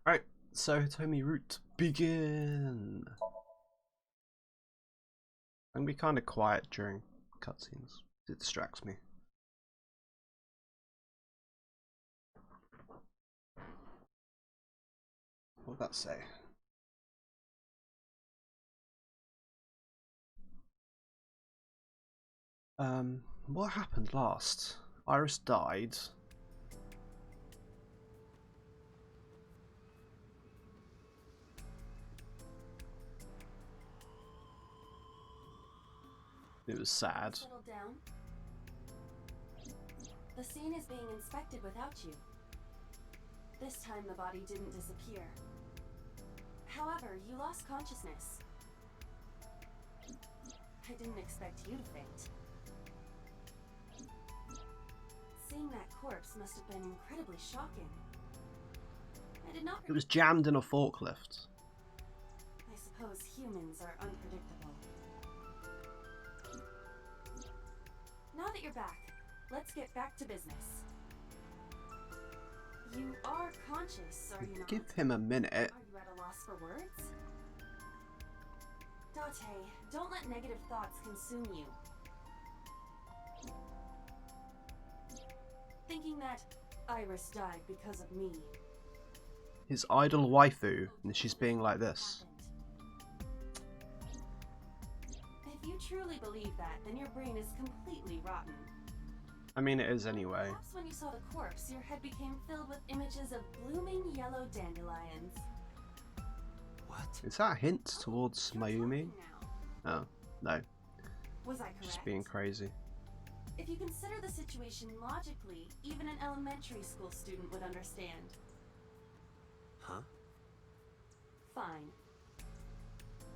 Right, so Hitomi route, begin! I'm gonna be kind of quiet during cutscenes. It distracts me. What did that say? What happened last? Iris died. It was sad. Settle down. The scene is being inspected without you. This time the body didn't disappear. However, you lost consciousness. I didn't expect you to faint. Seeing that corpse must have been incredibly shocking. I did not. It was jammed in a forklift. I suppose humans are unpredictable. Now that you're back, let's get back to business. You are conscious, are you not? Give him a minute. Are you at a loss for words? Date, don't let negative thoughts consume you. Thinking that Iris died because of me. His idol waifu, and she's being like this. If you truly believe that, then your brain is completely rotten. I mean, it is anyway. Perhaps when you saw the corpse, your head became filled with images of blooming yellow dandelions. What? Is that a hint towards Mayumi? Oh, no. Was I correct? Just being crazy. If you consider the situation logically, even an elementary school student would understand. Huh? Fine.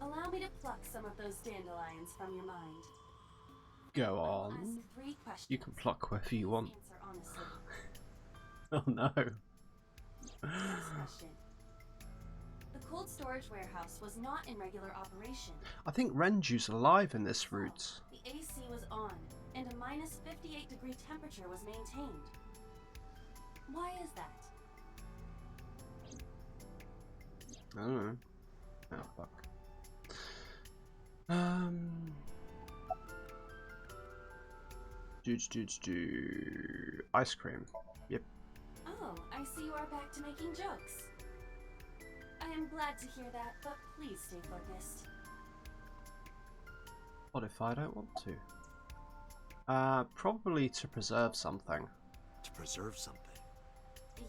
Allow me to pluck some of those dandelions from your mind. Go I'll on. ask 3 questions. You can pluck wherever you want. Answer honestly. Oh no. First question. The cold storage warehouse was not in regular operation. I think Renju's alive in this route. The AC was on, and a minus 58-degree temperature was maintained. Why is that? I don't know. Oh fuck. Ice cream. Yep. Oh, I see you are back to making jokes. I am glad to hear that, but please stay focused. What if I don't want to? Probably to preserve something. To preserve something?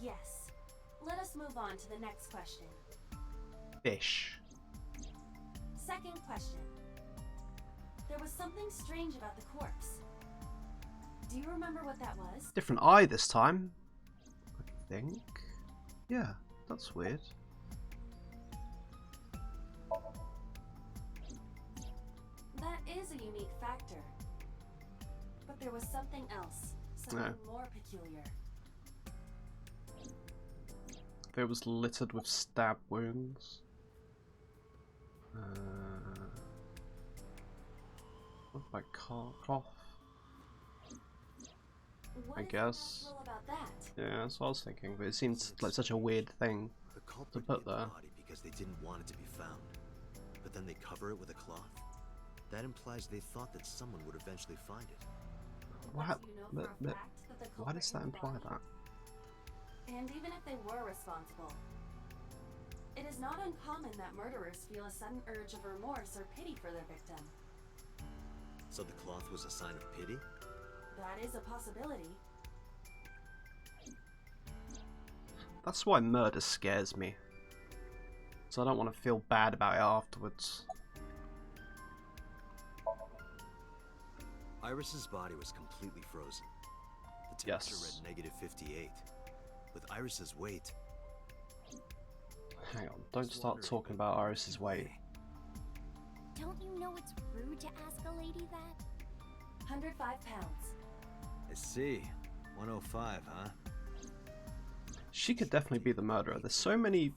Yes. Let us move on to the next question. Fish. Second question. There was something strange about the corpse. Do you remember what that was? Different eye this time. I think. Yeah, that's weird. That is a unique factor. But there was something else. Something more peculiar. It was littered with stab wounds. What about cloth? What I is guess. unnatural about that? Yeah, that's what I was thinking, but it seems like such a weird thing. The culprit put hid the there. body because they didn't want it to be found. But then they cover it with a cloth? That implies they thought that someone would eventually find it. What? Do you know for a fact that the Why culprit does that hid the imply body? that? And even if they were responsible, it is not uncommon that murderers feel a sudden urge of remorse or pity for their victim. So the cloth was a sign of pity? That is a possibility. That's why murder scares me. So I don't want to feel bad about it afterwards. Iris's body was completely frozen. The temperature Yes. read -58. With Iris's weight... Hang on, don't start talking about Iris's weight. Don't you know it's rude to ask a lady that? 105 pounds. I see. 105, huh? She could definitely be the murderer. There's so many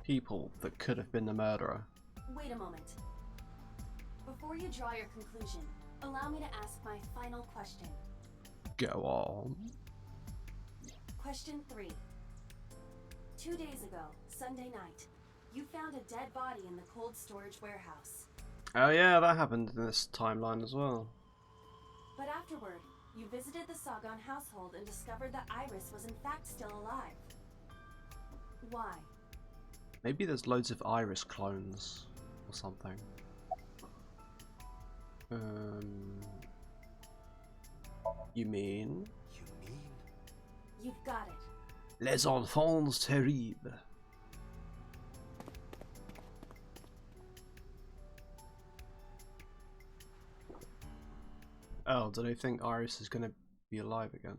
people that could have been the murderer. Wait a moment. Before you draw your conclusion, allow me to ask my final question. Go on. Question 3. 2 days ago, Sunday night, you found a dead body in the cold storage warehouse. Oh yeah, that happened in this timeline as well. But afterward, you visited the Sagan household and discovered that Iris was in fact still alive. Why? Maybe there's loads of Iris clones or something. You mean? You mean? You've got it. Les enfants terribles. Oh, do they think Iris is gonna be alive again?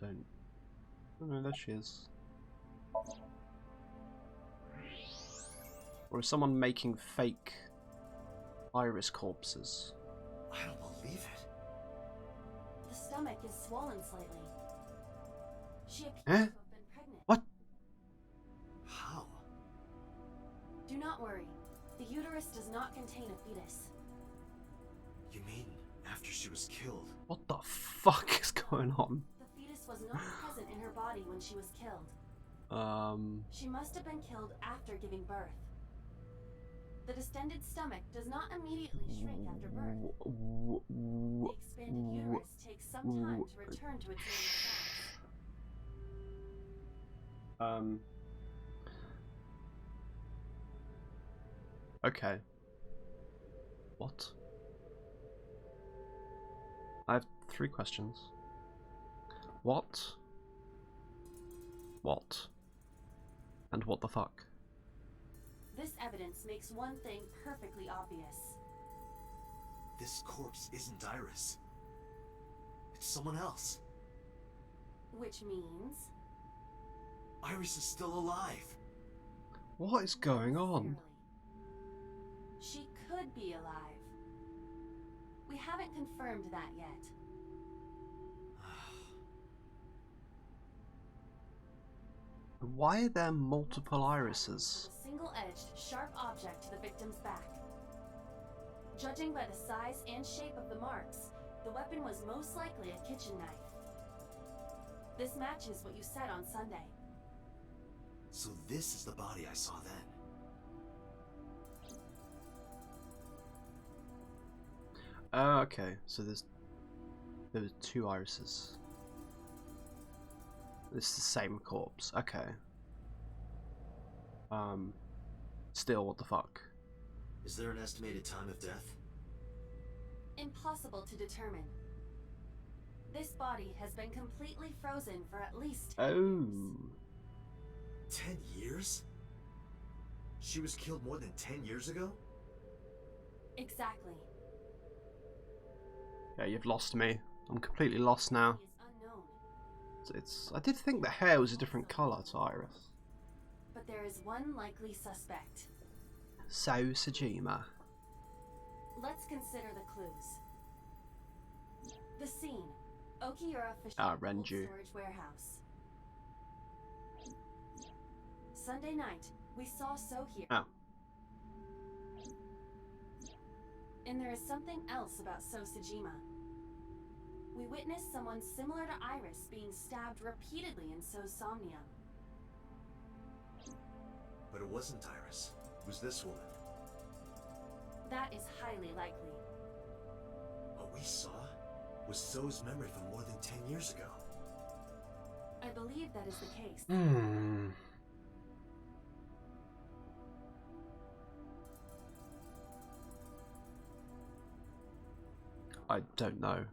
Don't. Oh no, there she is. Or is someone making fake Iris corpses? I don't believe it. The stomach is swollen slightly. She appears Eh? to have been pregnant. What? How? Do not worry. The uterus does not contain a fetus. You mean after she was killed? What the fuck is going on? The fetus was not present in her body when she was killed. She must have been killed after giving birth. The distended stomach does not immediately shrink after birth. The expanded uterus takes some time to return to its normal size. Okay. What? I have 3 questions. What? What? And what the fuck? This evidence makes one thing perfectly obvious. This corpse isn't Iris. It's someone else. Which means... Iris is still alive. What is going on? She could be alive. We haven't confirmed that yet. Why are there multiple irises? A single-edged, sharp object to the victim's back. Judging by the size and shape of the marks, the weapon was most likely a kitchen knife. This matches what you said on Sunday. So this is the body I saw then. Okay, so there was 2 irises. It's the same corpse. Okay. Still, what the fuck? Is there an estimated time of death? Impossible to determine. This body has been completely frozen for at least 10 years. 10 years? She was killed more than 10 years ago? Exactly. Yeah, you've lost me. I'm completely lost now. He is unknown, I did think the hair was a different colour to Iris. but there is one likely suspect. So Sajima. Let's consider the clues. The scene. Okiura Fish Renju. Storage Warehouse. Sunday night, we saw So here. Oh. And there is something else about So Sajima. We witnessed someone similar to Iris being stabbed repeatedly in So's Somnium. But it wasn't Iris. It was this woman. That is highly likely. What we saw was So's memory from more than 10 years ago. I believe that is the case. I don't know.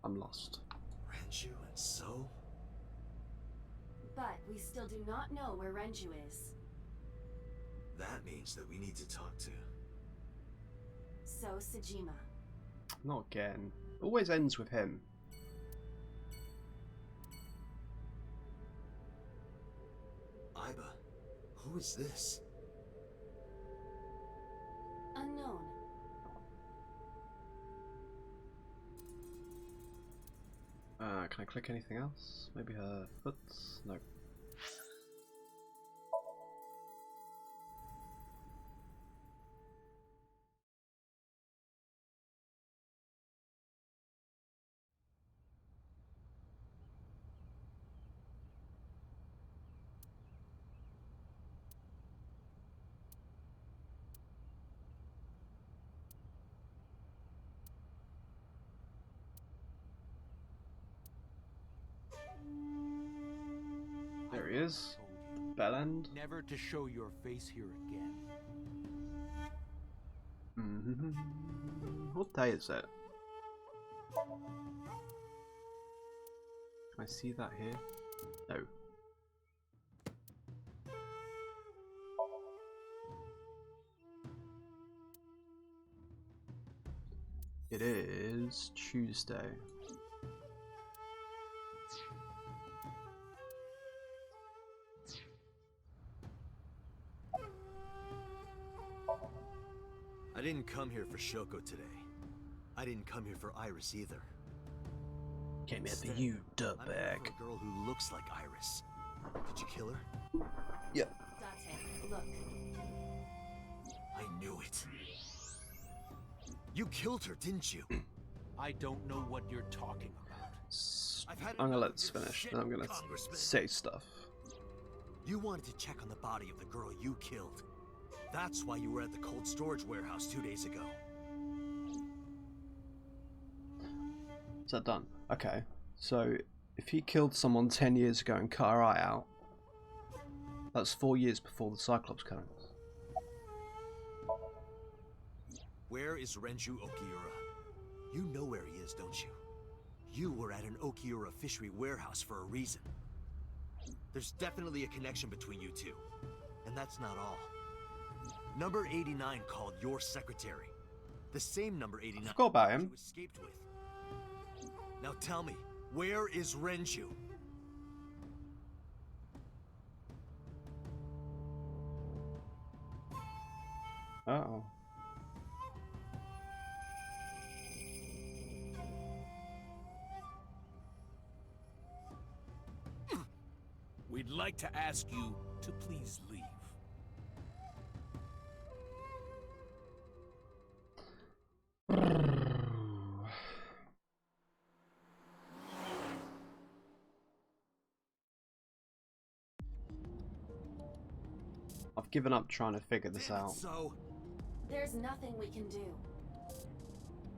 I'm lost. Renju and So? But we still do not know where Renju is. That means that we need to talk to... So Sajima. Not again. Always ends with him. Aiba. Who is this? Unknown. Can I click anything else? Maybe her foot? No. is. Bell end. Never to show your face here again. What day is it? Can I see that here? No. It is Tuesday. I didn't come here for Shoko today. I didn't come here for Iris either. Came here for Instead, you, I'm here dirtbag. for a girl who looks like Iris. Did you kill her? Yep. Dante, look. I knew it. You killed her, didn't you? I don't know what you're talking about. I'm gonna let this finish, then I'm gonna say stuff. You wanted to check on the body of the girl you killed. That's why you were at the cold storage warehouse 2 days ago. Is that done? Okay. So, if he killed someone 10 years ago and cut her eye out, that's 4 years before the Cyclops comes. Where is Renju Okiura? You know where he is, don't you? You were at an Okiura fishery warehouse for a reason. There's definitely a connection between you two. And that's not all. Number 89 called your secretary. The same number 89 I forgot about him. you escaped with. Now tell me, where is Renju? Uh-oh. We'd like to ask you to please leave. I've given up trying to figure this out. So, There's nothing we can do.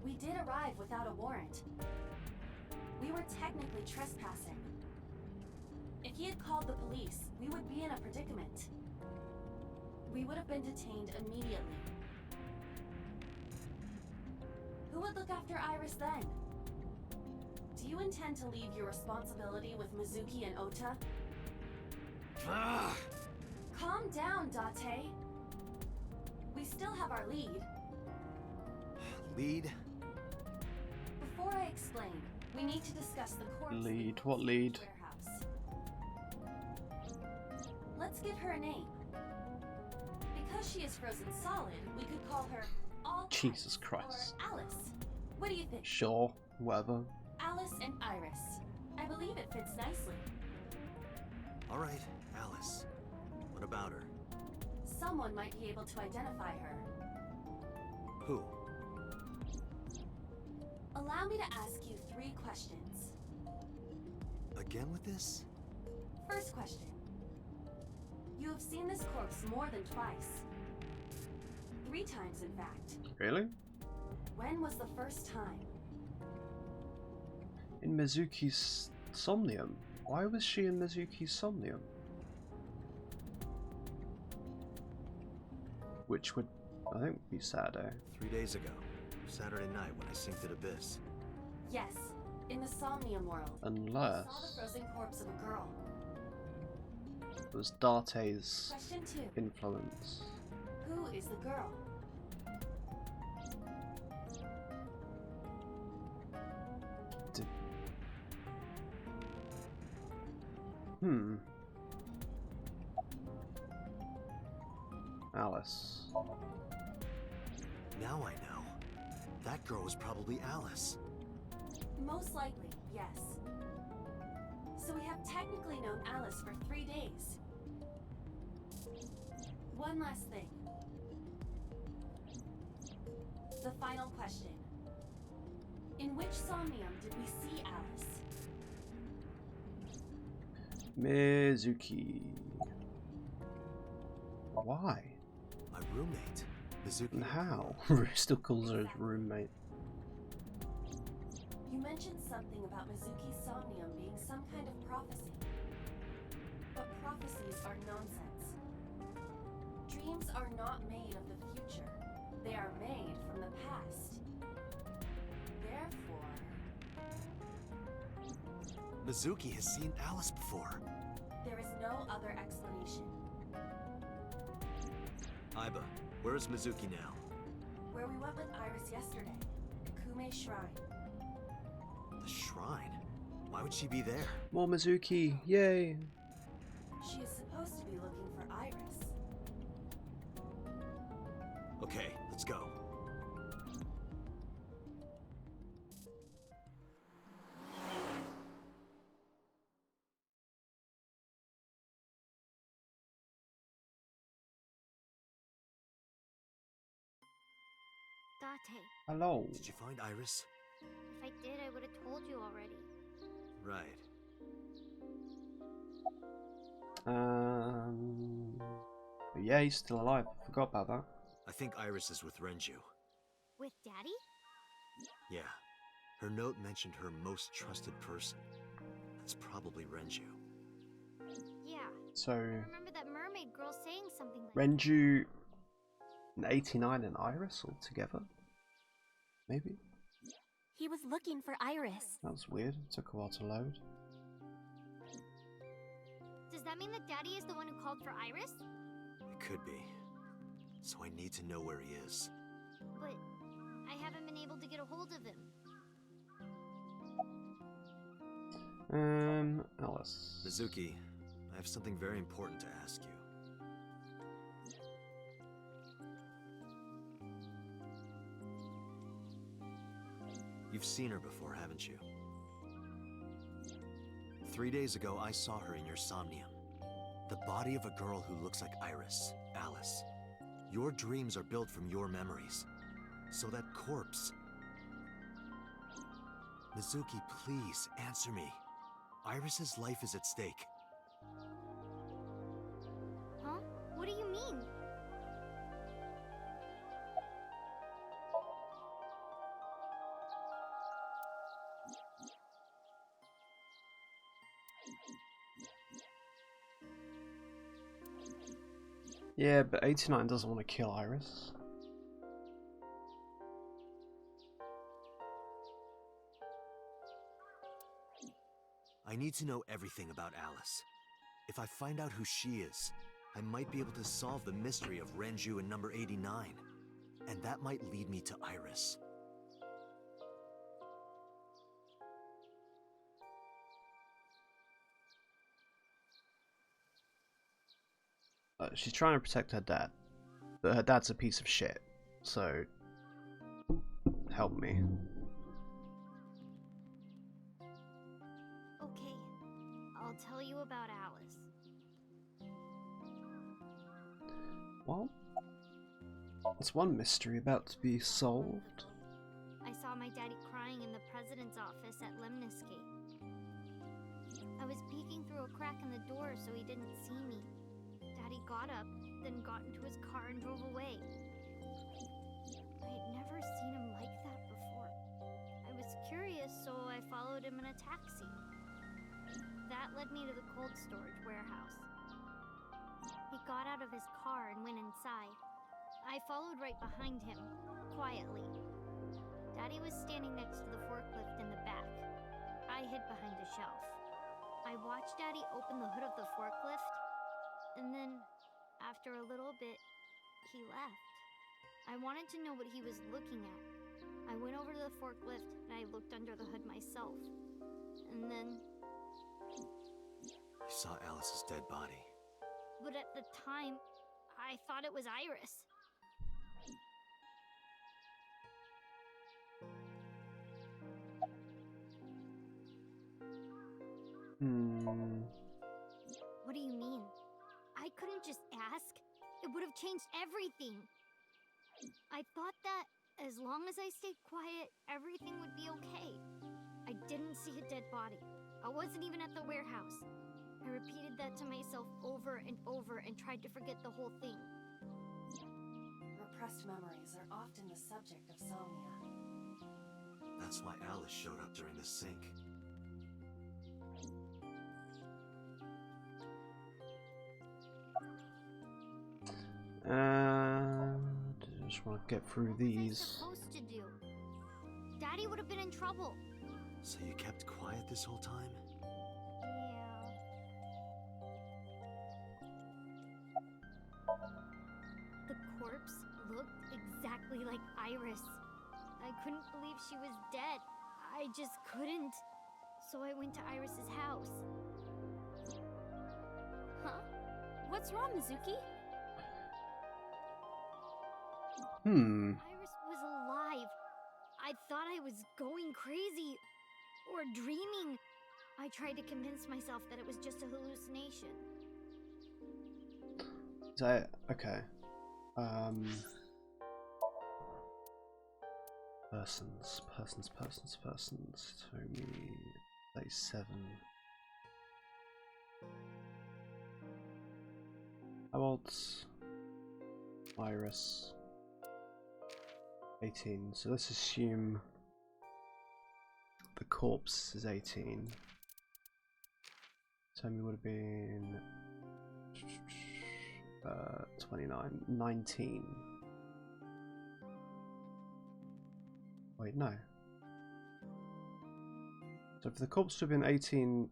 We did arrive without a warrant. We were technically trespassing. If he had called the police, we would be in a predicament. We would have been detained immediately. Who would look after Iris then? Do you intend to leave your responsibility with Mizuki and Ota? Calm down, Date. We still have our lead. lead? Before I explain, we need to discuss the corpse. Lead? What lead? Warehouse. Let's give her a name. Because she is frozen solid, we could call her All Jesus Ice Christ. or Alice. What do you think? Sure, whatever. Alice and Iris. I believe it fits nicely. All right, Alice. What about her? Someone might be able to identify her. Who? Allow me to ask you 3 questions. Again with this? First question. You have seen this corpse more than twice. 3 times, in fact. Really? When was the first time? In Mizuki's Somnium? Why was she in Mizuki's Somnium? Which would, I think, be Saturday. 3 days ago. Saturday night when I synced at Abyss. Yes, in the Somnium world. Unless I saw the frozen corpse of a girl. it was Date's Question 2. influence. Who is the girl? Alice. Now I know. That girl was probably Alice. Most likely, yes. So we have technically known Alice for 3 days. One last thing. The final question. In which Somnium did we see Alice? Mizuki. Why? My roommate, Mizuki. And how? Still calls her his roommate. You mentioned something about Mizuki's Somnium being some kind of prophecy. But prophecies are nonsense. Dreams are not made of the future. They are made from the past. Therefore... Mizuki has seen Alice before. there is no other explanation. Aiba, where is Mizuki now? Where we went with Iris yesterday, Kume Shrine. The shrine? Why would she be there? More Mizuki, yay! She is supposed to be looking for Iris. Okay, let's go. Date, Hello. Did you find Iris? if I did, I would have told you already. Right. Yeah, he's still alive. I forgot about that. I think Iris is with Renju. With Daddy? Yeah. Her note mentioned her most trusted person. That's probably Renju. Yeah. So, I remember that mermaid girl saying something like Renju, 89 and Iris all together? Maybe? He was looking for Iris. That was weird. It took a while to load. Does that mean that Daddy is the one who called for Iris? It could be. So I need to know where he is. But I haven't been able to get a hold of him. Alice. Mizuki, I have something very important to ask you. You've seen her before, haven't you? 3 days ago, I saw her in your Somnium. The body of a girl who looks like Iris, Alice. Your dreams are built from your memories. So that corpse... Mizuki, please, answer me. Iris's life is at stake. Huh? What do you mean? Yeah, but 89 doesn't want to kill Iris. I need to know everything about Alice. If I find out who she is, I might be able to solve the mystery of Renju and number 89. And that might lead me to Iris. She's trying to protect her dad, but her dad's a piece of shit, so help me. Okay, I'll tell you about Alice. Well, there's one mystery about to be solved. I saw my daddy crying in the president's office at Lemniscate. I was peeking through a crack in the door so he didn't see me. Daddy got up, then got into his car and drove away. I had never seen him like that before. I was curious, so I followed him in a taxi. That led me to the cold storage warehouse. He got out of his car and went inside. I followed right behind him, quietly. Daddy was standing next to the forklift in the back. I hid behind a shelf. I watched Daddy open the hood of the forklift, and then, after a little bit, he left. I wanted to know what he was looking at. I went over to the forklift and I looked under the hood myself. And then... I saw Alice's dead body. But at the time, I thought it was Iris. What do you mean? I couldn't just ask. It would have changed everything. I thought that as long as I stayed quiet, everything would be okay. I didn't see a dead body. I wasn't even at the warehouse. I repeated that to myself over and over and tried to forget the whole thing. Repressed memories are often the subject of Somnia. That's why Alice showed up during the sync. get through What was I these. supposed to do? Daddy would have been in trouble. So you kept quiet this whole time? Yeah. The corpse looked exactly like Iris. I couldn't believe she was dead. I just couldn't. So I went to Iris's house. Huh? What's wrong, Mizuki? Iris was alive. I thought I was going crazy or dreaming. I tried to convince myself that it was just a hallucination. Is that it? Okay. Persons. Tomy, 37. How old's Iris? 18. So let's assume the corpse is 18. Tomy would have been 29, 19. Wait, no. So if the corpse would have been 18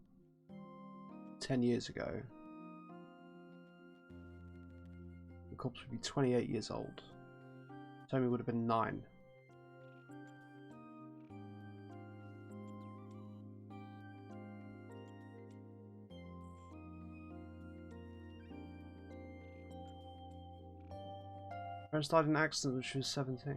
10 years ago, the corpse would be 28 years old. Tomy would have been 9. Parents died in an accident when she was 17.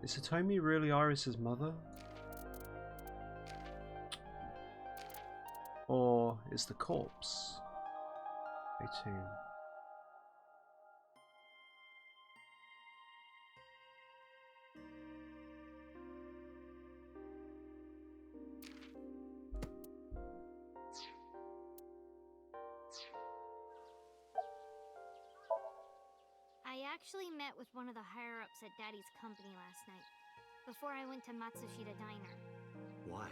Is Hitomi really Iris's mother? Or is the corpse 18? I actually met with one of the higher-ups at Daddy's company last night, before I went to Matsushita Diner. Why?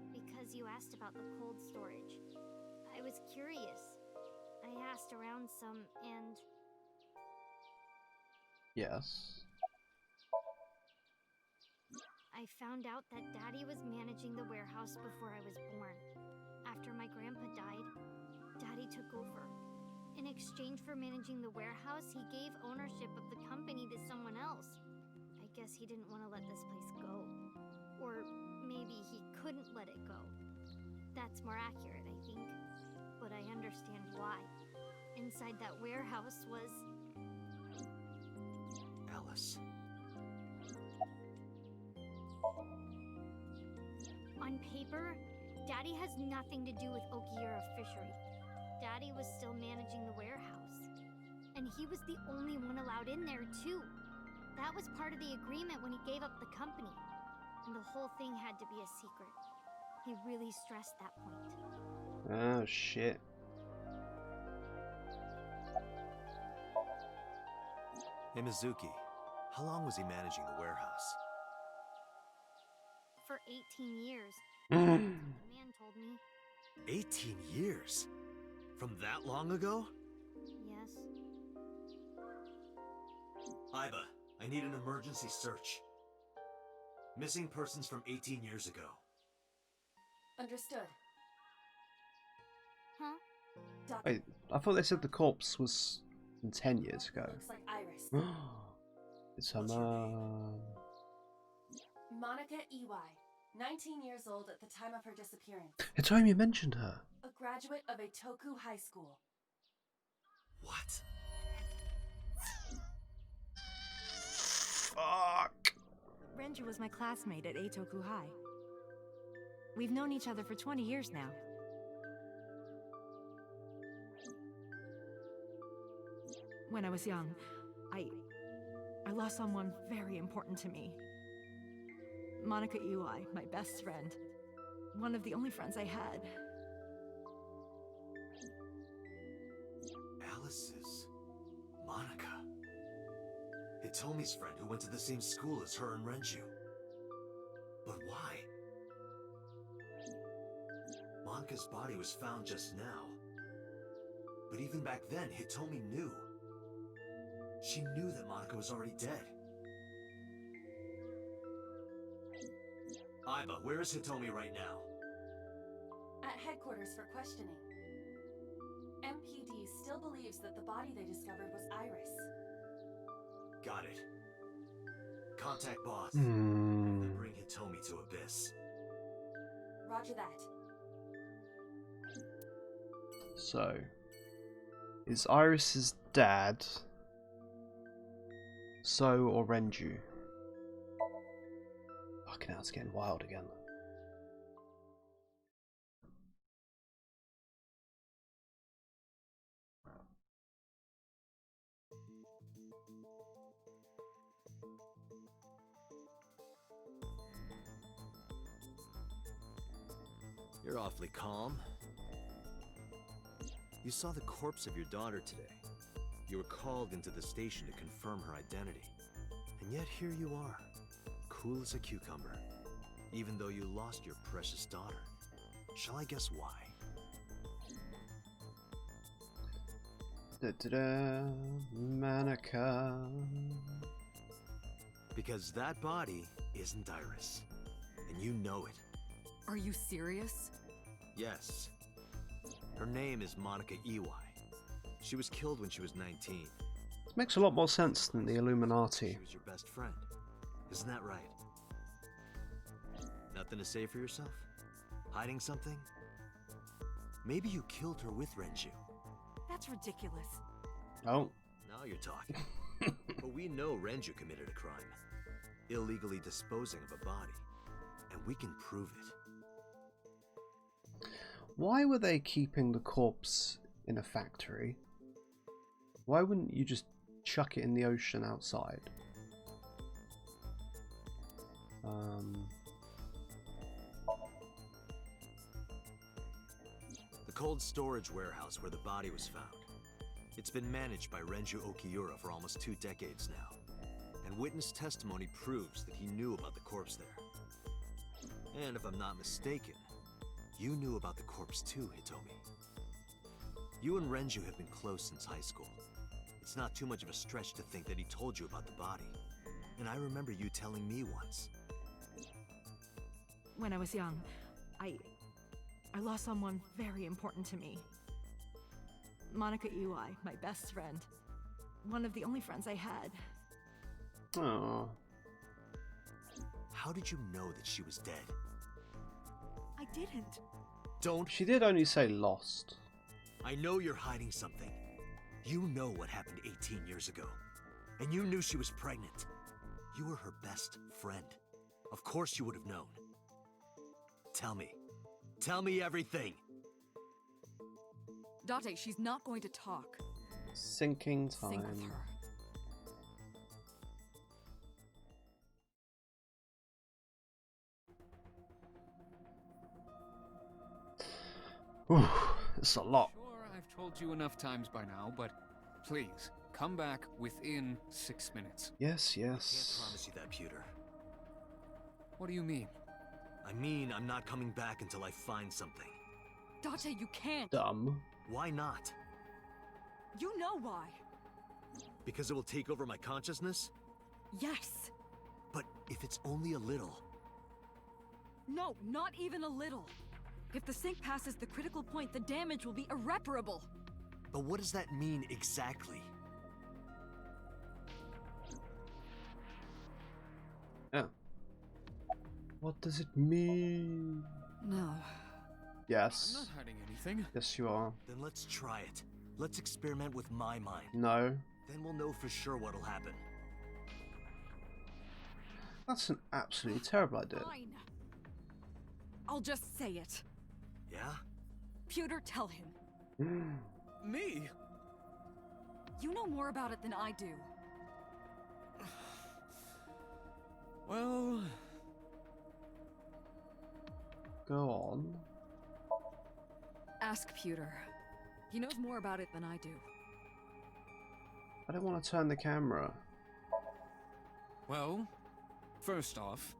Because you asked about the cold storage. I was curious. I asked around some, and Yes. I found out that Daddy was managing the warehouse before I was born. After my grandpa died, Daddy took over. In exchange for managing the warehouse, he gave ownership of the company to someone else. I guess he didn't want to let this place go. Or maybe he couldn't let it go. That's more accurate, I think. But I understand why. Inside that warehouse was... Alice. On paper, Daddy has nothing to do with Okiura Fishery. Daddy was still managing the warehouse. And he was the only one allowed in there, too. That was part of the agreement when he gave up the company. And the whole thing had to be a secret. He really stressed that point. Oh, shit. Hey, Mizuki. How long was he managing the warehouse? For 18 years. The man told me. 18 years? From that long ago? Yes. Iba, I need an emergency search. Missing persons from 18 years ago. Understood. Huh? Wait, I thought they said the corpse was from 10 years ago. Looks like Iris. It's her What's her name? mom. Monica Ey, 19 years old at the time of her disappearance. Hitomi mentioned her. A graduate of Eitoku High School. What? Fuck. Renju was my classmate at Eitoku High. We've known each other for 20 years now. When I was young, I lost someone very important to me. Monica Ui, my best friend. One of the only friends I had. Alice's Monica. Hitomi's friend who went to the same school as her and Renju. But why? Monika's body was found just now. But even back then, Hitomi knew. She knew that Monika was already dead. Aiba, where is Hitomi right now? At headquarters for questioning. MPD still believes that the body they discovered was Iris. Got it. Contact boss. Then bring Hitomi to Abyss. Roger that. So, is Iris's dad So or Renju? Fucking hell, it's getting wild again. You're awfully calm. You saw the corpse of your daughter today. You were called into the station to confirm her identity. And yet here you are, cool as a cucumber, even though you lost your precious daughter. Shall I guess why? Da-da-da, Monika. Because that body isn't Iris, and you know it. Are you serious? Yes. Her name is Monika Iwai. She was killed when she was 19. This makes a lot more sense than the Illuminati. She was your best friend. Isn't that right? Nothing to say for yourself? Hiding something? Maybe you killed her with Renju. That's ridiculous. Oh. Now you're talking. But we know Renju committed a crime. Illegally disposing of a body. And we can prove it. Why were they keeping the corpse in a factory? Why wouldn't you just chuck it in the ocean outside? The cold storage warehouse where the body was found. It's been managed by Renju Okiura for almost 2 decades now. And witness testimony proves that he knew about the corpse there. And if I'm not mistaken, you knew about the corpse too, Hitomi. You and Renju have been close since high school. It's not too much of a stretch to think that he told you about the body. And I remember you telling me once. When I was young, I lost someone very important to me. Monika Iwai, my best friend. One of the only friends I had. Oh. How did you know that she was dead? I didn't. Don't. She did only say lost. I know you're hiding something. You know what happened 18 years ago. And you knew she was pregnant. You were her best friend. Of course you would have known. Tell me. Tell me everything. Date, she's not going to talk. Sinking time. Think with her. Ooh, it's a lot. Sure, I've told you enough times by now, but please, come back within 6 minutes. Yes, Can't yes. promise you that, Pewter. What do you mean? I mean, I'm not coming back until I find something. Date, you can't. Dumb. Why not? You know why. Because it will take over my consciousness? Yes. But if it's only a little... No, not even a little. If the sync passes the critical point, the damage will be irreparable. But what does that mean exactly? Yeah. What does it mean? No. Yes. I'm not hiding anything. Yes, you are. Then let's try it. Let's experiment with my mind. No. Then we'll know for sure what'll happen. That's an absolutely terrible idea. Fine. I'll just say it. Yeah? Pewter, tell him. Me? You know more about it than I do. Well... Go on. Ask Pewter. He knows more about it than I do. I don't want to turn the camera. Well, first off,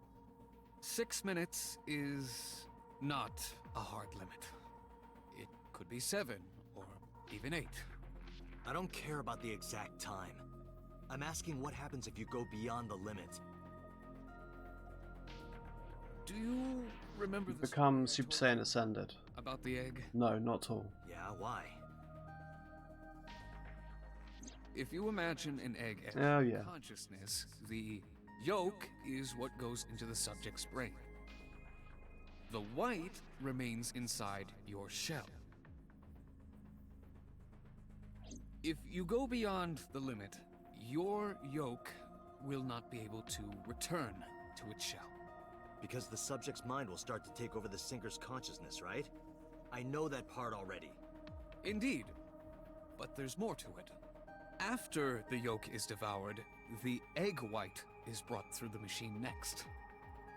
6 minutes is not a hard limit. It could be 7 or even 8. I don't care about the exact time. I'm asking what happens if you go beyond the limit. Do you remember You've the become story Super I told Saiyan you Ascended. about the egg? No, not at all. Yeah, why? If you imagine an egg as Oh, yeah. consciousness, the yolk is what goes into the subject's brain. The white remains inside your shell. If you go beyond the limit, your yolk will not be able to return to its shell. Because the subject's mind will start to take over the sinker's consciousness, right? I know that part already. Indeed, but there's more to it. After the yolk is devoured, the egg white is brought through the machine next.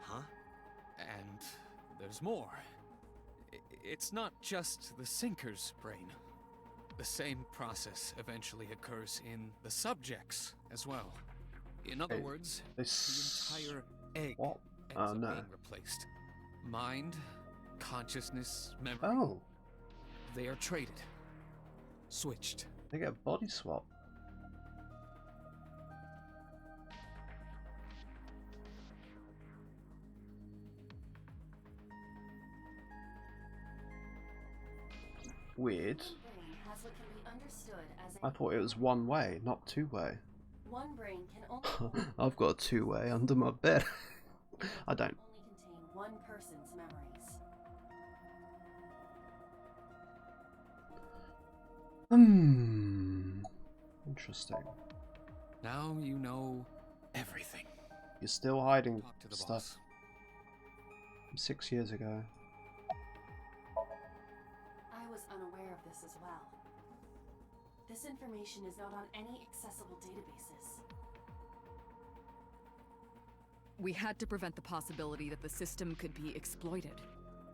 Huh? And there's more. It's not just the sinker's brain. The same process eventually occurs in the subject's as well. In other words, the entire egg What? ends Oh, up no. being replaced. Mind, consciousness, memory, Oh, they are traded. Switched. they get a body swap. Weird. Brain has what can be understood as I thought it was one way, not two way. one brain can only I've got a two-way under my bed. I don't. only contain one person's memories. Interesting. Now you know everything. You're still hiding Talk to the stuff boss. from 6 years ago. I was unaware of this as well. This information is not on any accessible databases. We had to prevent the possibility that the system could be exploited.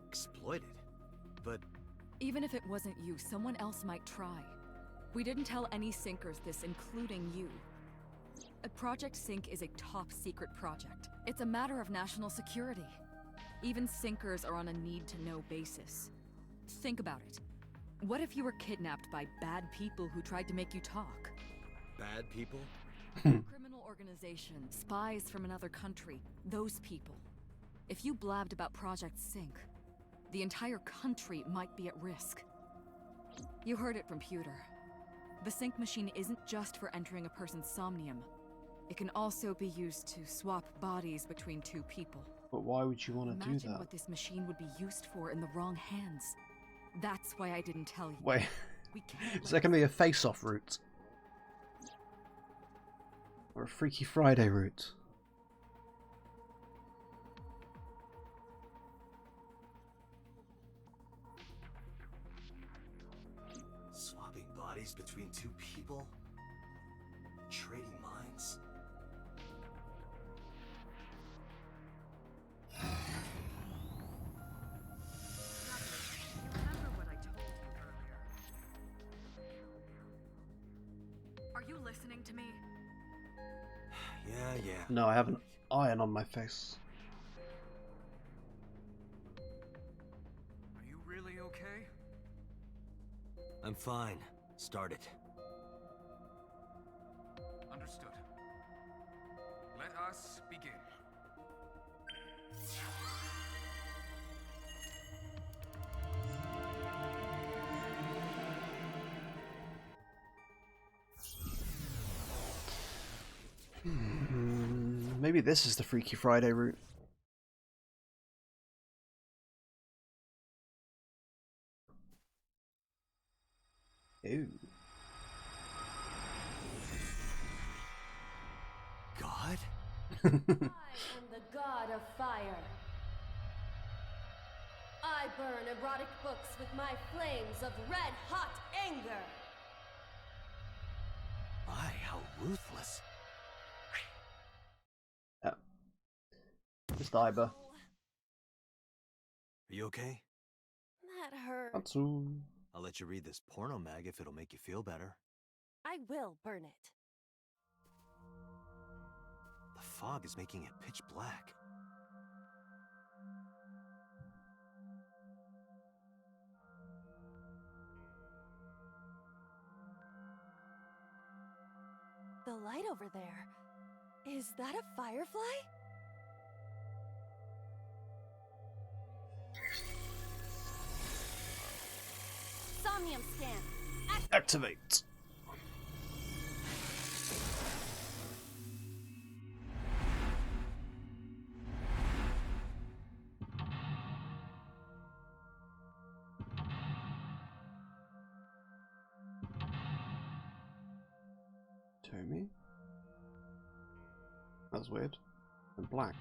Exploited? But Even if it wasn't you, someone else might try. We didn't tell any Sinkers this, including you. Project Sync is a top-secret project. It's a matter of national security. Even Sinkers are on a need-to-know basis. Think about it. What if you were kidnapped by bad people who tried to make you talk? bad people? Criminal organization, spies from another country, those people. If you blabbed about Project Sync, the entire country might be at risk. You heard it from Pewter. The Sync machine isn't just for entering a person's Somnium. It can also be used to swap bodies between two people. But why would you want to do Imagine that? what this machine would be used for in the wrong hands. That's why I didn't tell you. Wait, We can't is there going to be a face-off route? Or a Freaky Friday route? Swapping bodies between two people? Trading minds? Remember what I told you earlier? Are you listening to me? Yeah. No, I have an iron on my face. Are you really okay? I'm fine. Start it. Understood. Let us begin. Maybe this is the Freaky Friday route. Ew. God? I am the god of fire. I burn erotic books with my flames of red-hot anger. My, how ruthless. Just Iber. Are you okay? That hurt. That's all. I'll let you read this porno mag if it'll make you feel better. I will burn it. The fog is making it pitch black. a light over there. Is that a firefly? Somnium scan. Activate. Tommy? That's weird. And black.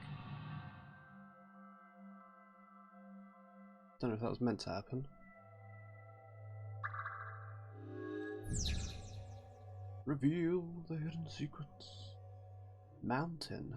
Don't know if that was meant to happen. Reveal the hidden secrets. Mountain.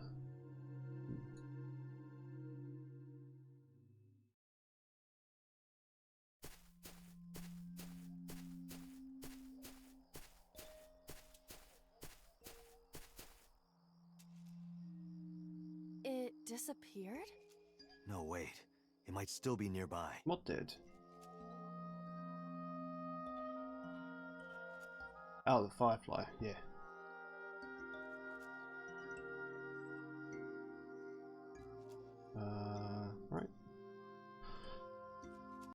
It disappeared? No, wait. It might still be nearby. What did? Oh, the firefly, yeah.